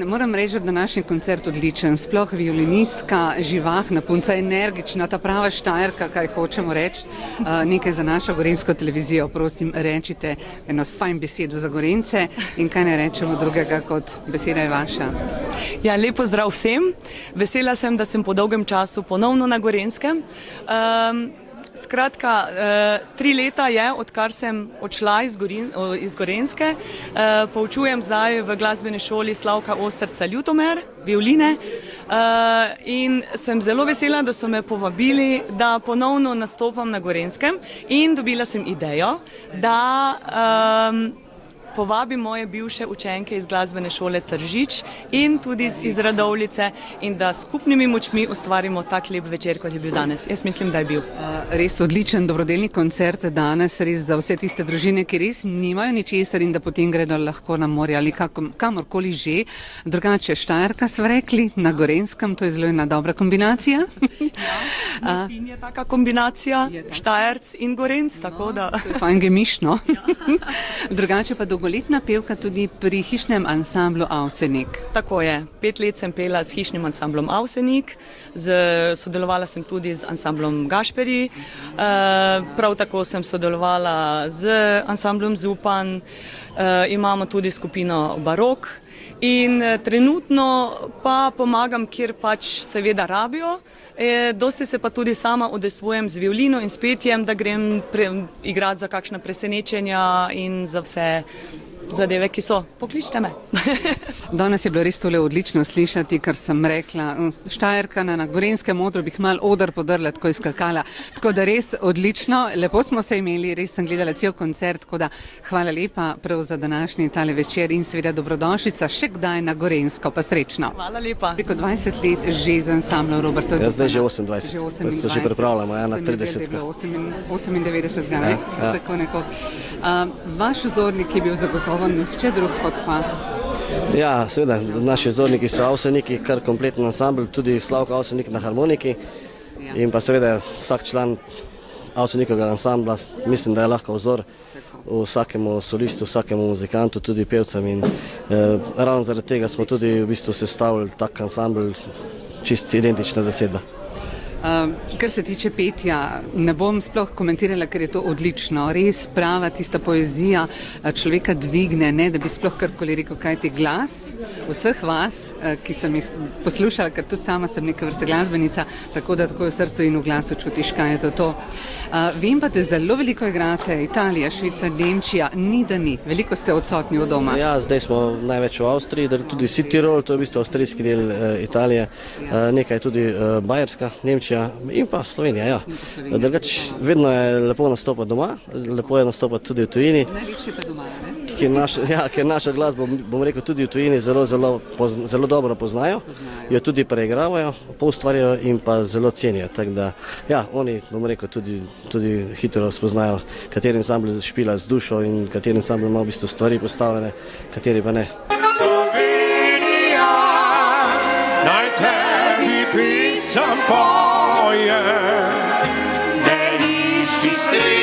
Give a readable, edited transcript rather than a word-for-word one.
Moram reči, da današnji koncert odličen, sploh violinistka, živahna punca, energična, ta prava Štajerka, kaj hočemo reči, nekaj za našo gorenjsko televizijo, prosim, rečite eno fajn besedo za Gorence in kaj ne rečemo drugega kot beseda je vaša. Ja, lepo zdrav vsem. Vesela sem, da sem po dolgem času ponovno na Gorenskem. Skratka, 3 leta je, odkar sem odšla iz Gorenjske. Poučujem zdaj v glasbeni šoli Slavka Osterca Ljutomer, violine. In sem zelo vesela, da so me povabili, da ponovno nastopam na Gorenskem in dobila sem idejo, da povabim moje bivše učenke iz glasbene šole Tržič in tudi iz Radovljice in da skupnimi močmi ustvarimo tak lep večer, kot je bil danes. Jaz mislim, da je bil. Res odličen dobrodelni koncert danes, res za vse tiste družine, ki res nimajo ničesar in da potem gredo lahko na morje ali kamorkoli že. Drugače Štajerka sva rekli, na Gorenskem, to je zelo ena dobra kombinacija. Ja, sin je taka kombinacija, Štajerc in Gorenc, tako da. To je fajn gemišno. Drugače pa dolgoletna pevka tudi pri hišnem ansamblu Avsenik. Tako je. 5 let sem pela s hišnim ansamblom Avsenik, sodelovala sem tudi z ansamblom Gašperi, prav tako sem sodelovala z ansamblom Zupan, imamo tudi skupino Barok in trenutno pa pomagam, kjer pač seveda rabijo. Dosti se pa tudi sama udejstvujem z violino in s petjem, da grem igrati za kakšna presenečenja in za vse zadeve, ki so. Pokličte me. Danes je bilo res tole odlično slišati, kar sem rekla. Štajerka na Gorenskem odru bi malo oder podrla, tako izkakala. Tako da res odlično, lepo smo se imeli, res sem gledala cel koncert, tako da hvala lepa prav za današnji tale večer in seveda dobrodošlica še kdaj na Gorensko, pa srečno. Hvala lepa. Preko 20 let že z ansamblom Roberta Zupana. Ja, zdaj že 28. Že 28. Se že pripravljamo, na 30. 98. Ja. Tako nekako. Vaš vzornik je bil zagotovo nihče drug kot pa. Ja, seveda, naši vzorniki so Avseniki, kar kompletni ansambl, tudi Slavka Avsenik na harmoniki in pa seveda vsak član Avsenikovega ansambla, mislim, da je lahko vzor vsakemu solistu, vsakemu muzikantu, tudi pevcem in ravno zaradi tega smo tudi v bistvu sestavili tak ansambl, čist identična zasedba. Kar se tiče petja, ne bom sploh komentirala, ker je to odlično. Res prava tista poezija človeka dvigne, ne da bi sploh karkoli rekel, kaj ti glas vseh vas, ki sem jih poslušala, ker tudi sama sem neka vrsta glasbenica, tako da tako v srcu in v glasu čutiš, kaj je to. Vem pa, da zelo veliko igrate, Italija, Švica, Nemčija, ni da ni. Veliko ste odsotni od doma. Ja, zdaj smo največ v Avstriji, tudi Südtirol, to je v bistvu avstrijski del Italije, nekaj je tudi Bajerska, Nemčija in pa Slovenija, ja. Drugač, vedno je lepo nastopati doma, lepo je nastopati tudi v tujini. Najlepše pa doma, ne? Ker našo glasbo, bom rekel, tudi v tujini zelo dobro poznajo, jo tudi preigravajo, poustvarjajo in pa zelo cenijo. Tako da, ja, oni, bom rekel, tudi hitro spoznajo, kateri ansambl špila z dušo in kateri ansambl ima v bistvu stvari postavljene, kateri pa ne. Slovenija, naj tebi pisam poje, ne išči stvari.